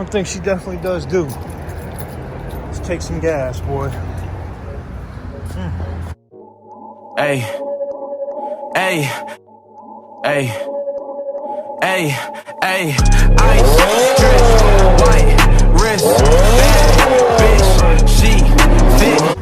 one thing she definitely does do is take some gas, boy. Hey, hey, hey, hey, hey, ice, drip, white, wrist, bad bitch, she thick.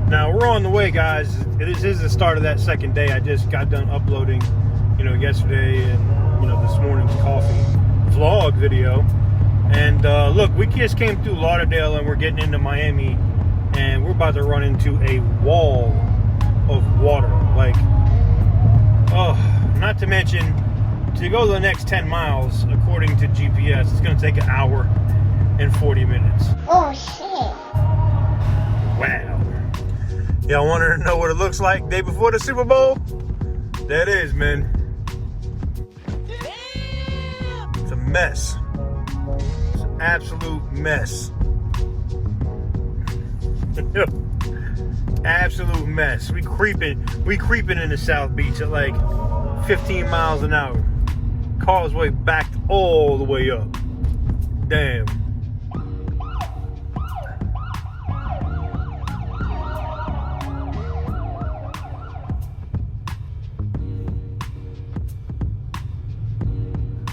Now we're on the way, guys. This is the start of that second day. I just got done uploading, yesterday and this morning's coffee vlog video. And look, we just came through Lauderdale and we're getting into Miami, and we're about to run into a wall of water. Like, not to mention, to go the next 10 miles, according to GPS, it's going to take an hour and 40 minutes. Oh, shit. Wow. Y'all wanted to know what it looks like day before the Super Bowl? That is, man. It's a mess. It's an absolute mess. Absolute mess. We creeping in the South Beach at like 15 miles an hour. Causeway backed all the way up. Damn.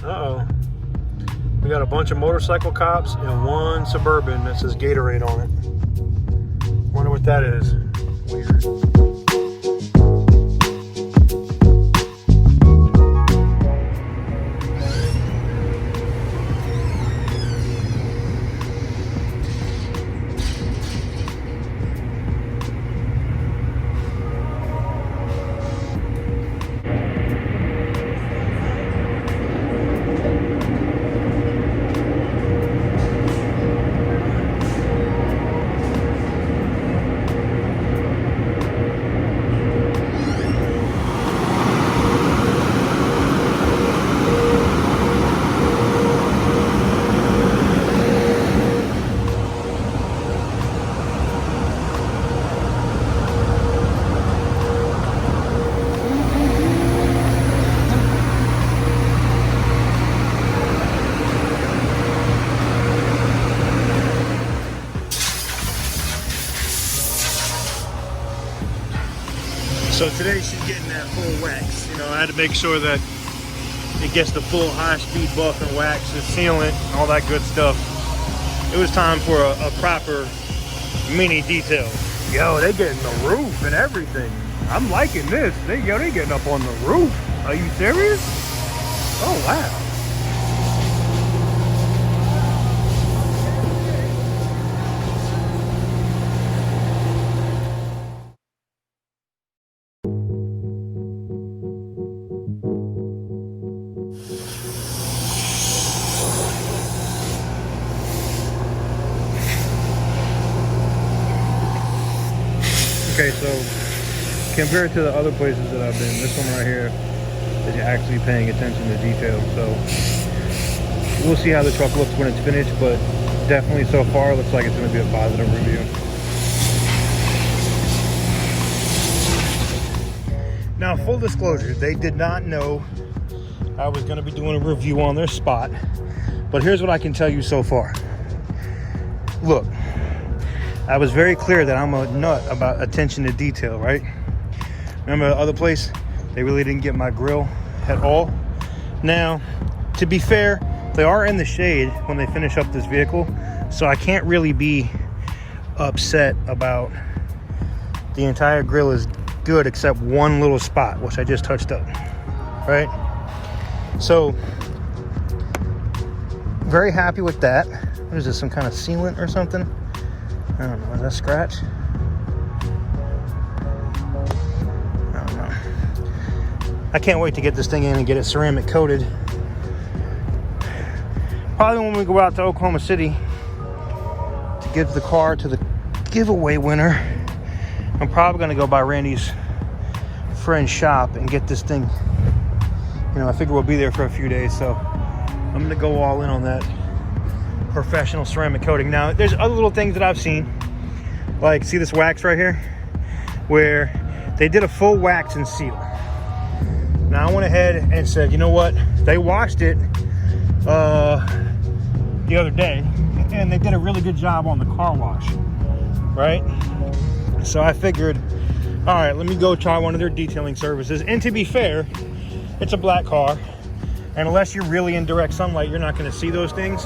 Uh-oh. We got a bunch of motorcycle cops and one Suburban that says Gatorade on it. Wonder what that is. Weird. So today she's getting that full wax. I had to make sure that it gets the full high-speed buff and wax, the sealant, all that good stuff. It was time for a proper mini detail. Yo, they getting the roof and everything. I'm liking this. They getting up on the roof. Are you serious? Oh, wow. Okay, so compared to the other places that I've been, this one right here is actually paying attention to detail. So we'll see how the truck looks when it's finished, but definitely so far it looks like it's going to be a positive review. Now, full disclosure, they did not know I was going to be doing a review on their spot, but here's what I can tell you so far. Look, I was very clear that I'm a nut about attention to detail, right? Remember the other place? They really didn't get my grill at all. Now, to be fair, they are in the shade when they finish up this vehicle, so I can't really be upset about the entire grill is good except one little spot, which I just touched up, right? So, very happy with that. What is this, some kind of sealant or something? I don't know, is that scratch? I don't know. I can't wait to get this thing in and get it ceramic coated. Probably when we go out to Oklahoma City to give the car to the giveaway winner, I'm probably gonna go by Randy's friend's shop and get this thing. I figure we'll be there for a few days, so I'm gonna go all in on that professional ceramic coating. Now, there's other little things that I've seen. Like, see this wax right here? Where they did a full wax and seal. Now I went ahead and said, you know what? They washed it the other day, and they did a really good job on the car wash, right? So I figured, all right, let me go try one of their detailing services. And to be fair, it's a black car, and unless you're really in direct sunlight, you're not going to see those things.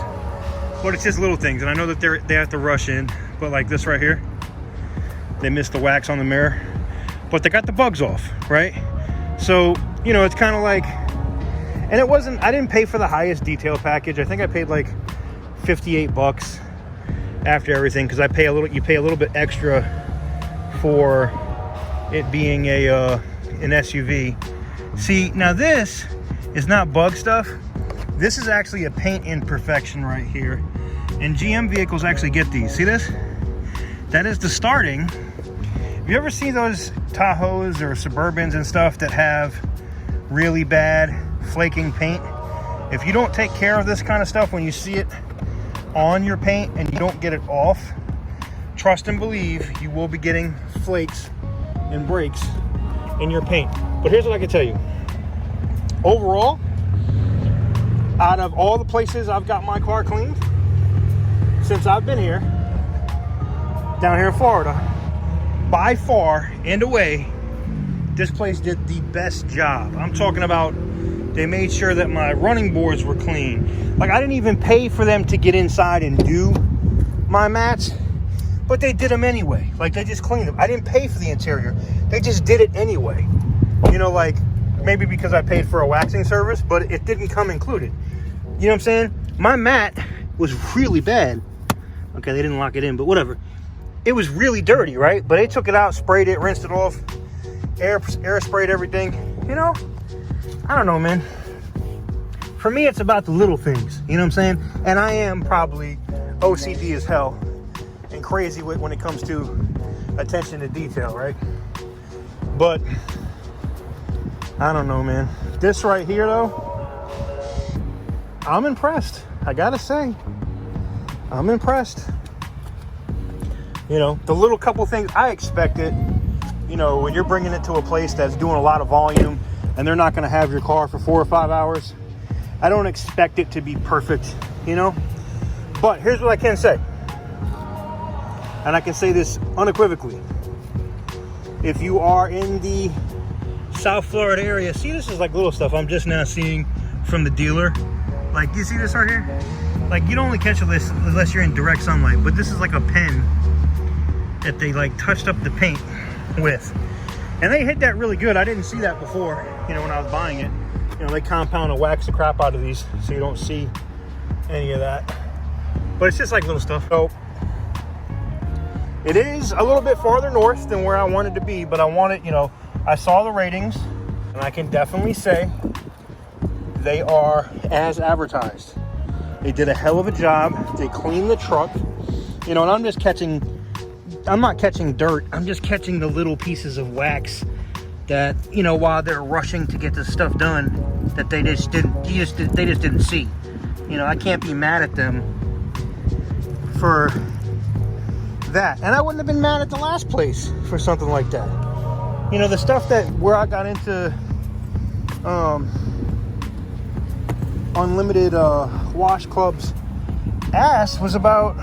But it's just little things, and I know that they have to rush in. But like this right here, they missed the wax on the mirror, but they got the bugs off, right? So, you know, it's kind of like, and it wasn't, I didn't pay for the highest detail package. I think I paid like 58 bucks after everything, because you pay a little bit extra for it being an SUV. See, now this is not bug stuff. This is actually a paint imperfection right here. And GM vehicles actually get these. See this? That is the starting. Have you ever seen those Tahoes or Suburbans and stuff that have really bad flaking paint? If you don't take care of this kind of stuff when you see it on your paint and you don't get it off, trust and believe you will be getting flakes and breaks in your paint. But here's what I can tell you. Overall, out of all the places I've got my car cleaned since I've been here, down here in Florida, by far and away, this place did the best job. I'm talking about, they made sure that my running boards were clean. Like, I didn't even pay for them to get inside and do my mats, but they did them anyway. Like, they just cleaned them. I didn't pay for the interior. They just did it anyway. You know, like, maybe because I paid for a waxing service, but it didn't come included. You know what I'm saying? My mat was really bad. Okay, they didn't lock it in, but whatever. It was really dirty, right? But they took it out, sprayed it, rinsed it off, air sprayed everything. You know, I don't know, man. For me, it's about the little things. You know what I'm saying? And I am probably OCD as hell and crazy when it comes to attention to detail, right? But I don't know, man. This right here, though, I'm impressed. I gotta say, I'm impressed. You know, the little couple things I expected, you know, when you're bringing it to a place that's doing a lot of volume and they're not going to have your car for 4 or 5 hours, I don't expect it to be perfect, you know. But here's what I can say, and I can say this unequivocally. If you are in the South Florida area, see, this is like little stuff I'm just now seeing from the dealer. Like, you see this right here? Like, you don't only catch this unless you're in direct sunlight, but this is like a pen that they like touched up the paint with, and they hit that really good. I didn't see that before, you know, when I was buying it. You know, they compound and wax the crap out of these so you don't see any of that, but it's just like little stuff. So it is a little bit farther north than where I wanted to be, but I wanted, you know, I saw the ratings and I can definitely say they are as advertised. They did a hell of a job. They cleaned the truck, you know, and I'm not catching dirt. I'm just catching the little pieces of wax that, you know, while they're rushing to get this stuff done, that they just didn't see. You know, I can't be mad at them for that. And I wouldn't have been mad at the last place for something like that. You know, the stuff where I got into Unlimited Wash Club's ass was about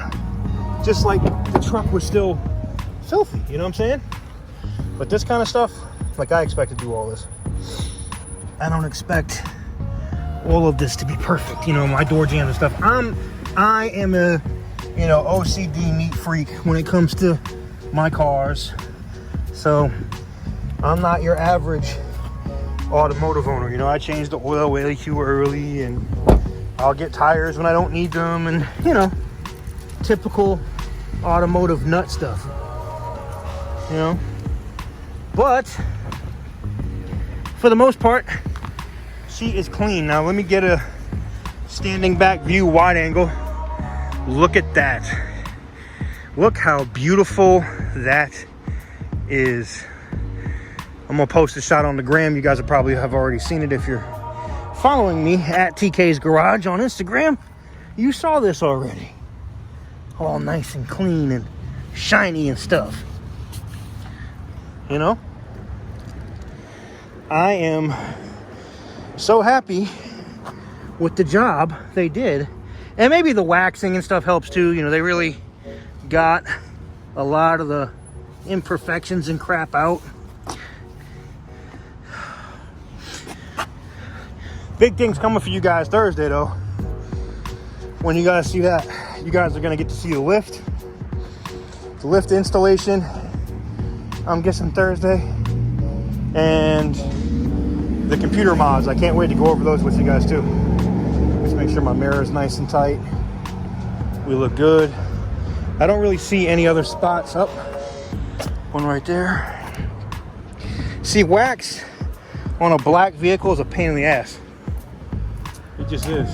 just like the truck was still filthy, you know what I'm saying? But this kind of stuff, like, I expect to do all this. I don't expect all of this to be perfect, you know, my door jams and stuff. I am a, you know, OCD neat freak when it comes to my cars. So I'm not your average automotive owner. You know, I change the oil way too early, and I'll get tires when I don't need them, and, you know, typical automotive nut stuff, you know. But for the most part, she is clean. Now let me get a standing back view, wide angle. Look at that. Look how beautiful that is. I'm gonna post a shot on the gram. You guys will probably have already seen it if you're following me at TK's Garage on Instagram. You saw this already. All nice and clean and shiny and stuff. You know? I am so happy with the job they did. And maybe the waxing and stuff helps too. You know, they really got a lot of the imperfections and crap out. Big things coming for you guys Thursday though. When you guys see that, you guys are gonna get to see the lift installation. I'm guessing Thursday, and the computer mods. I can't wait to go over those with you guys too. Just make sure my mirror is nice and tight. We look good. I don't really see any other spots. Up, one right there. See, wax on a black vehicle is a pain in the ass. It just is.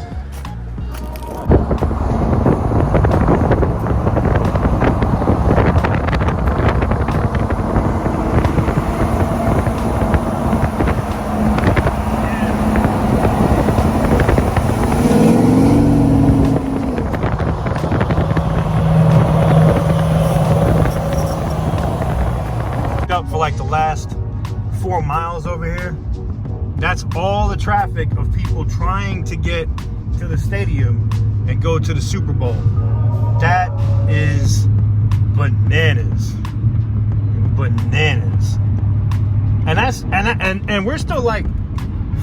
Up for like the last 4 miles over here. That's all the traffic of people trying to get to the stadium and go to the Super Bowl. That is bananas. Bananas. And that's and we're still like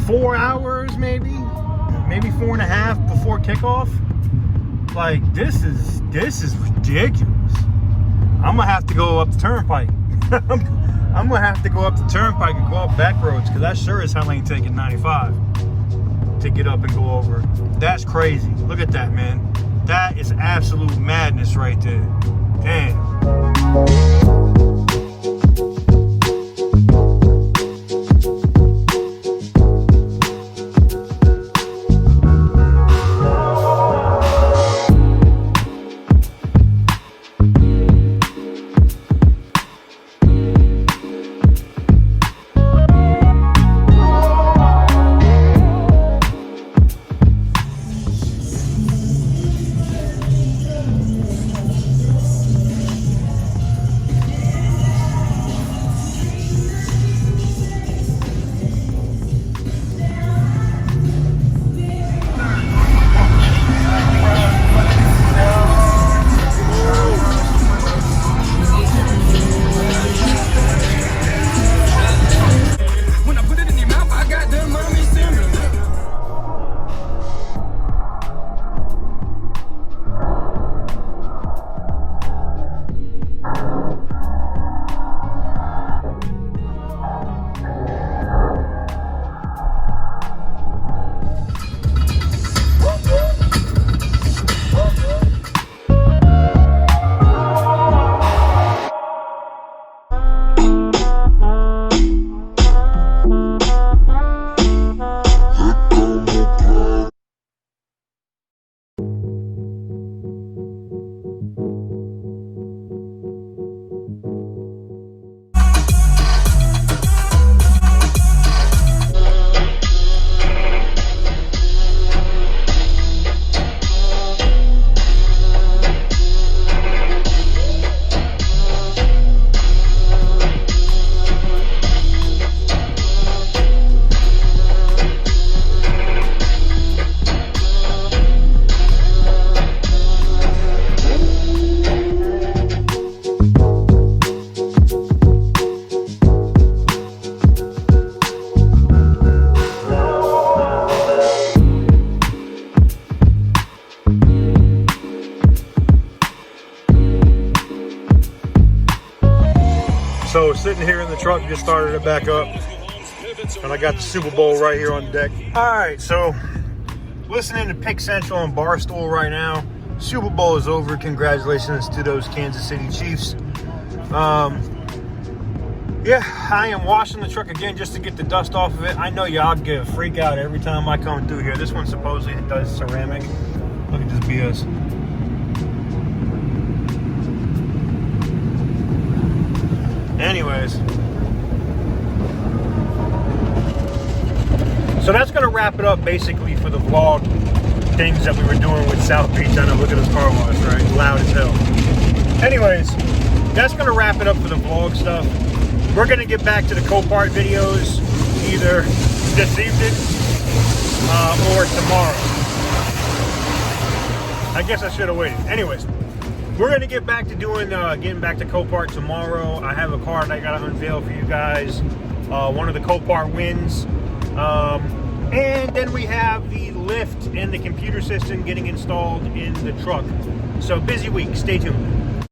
4 hours, maybe 4.5 before kickoff. Like this is ridiculous. I'm gonna have to go up the turnpike. I'm gonna have to go up the turnpike and go up back roads, because I sure as hell ain't taking 95 to get up and go over. That's crazy. Look at that, man. That is absolute madness right there. Damn. So sitting here in the truck, just started it back up, and I got the Super Bowl right here on deck. All right, so listening to Pick Central and Barstool right now. Super Bowl is over. Congratulations to those Kansas City Chiefs. Yeah, I am washing the truck again just to get the dust off of it. I know y'all get a freak out every time I come through here. This one supposedly does ceramic. Look at this BS. Anyways, so that's gonna wrap it up basically for the vlog things that we were doing with South Beach. I know, look at this car wash, right? Loud as hell. Anyways, that's going to wrap it up for the vlog stuff. We're going to get back to the Copart videos either this evening or tomorrow. I guess I should have waited. Anyways, we're going to get back to doing, getting back to Copart tomorrow. I have a car that I got to unveil for you guys. One of the Copart wins. And then we have the lift and the computer system getting installed in the truck. So busy week. Stay tuned.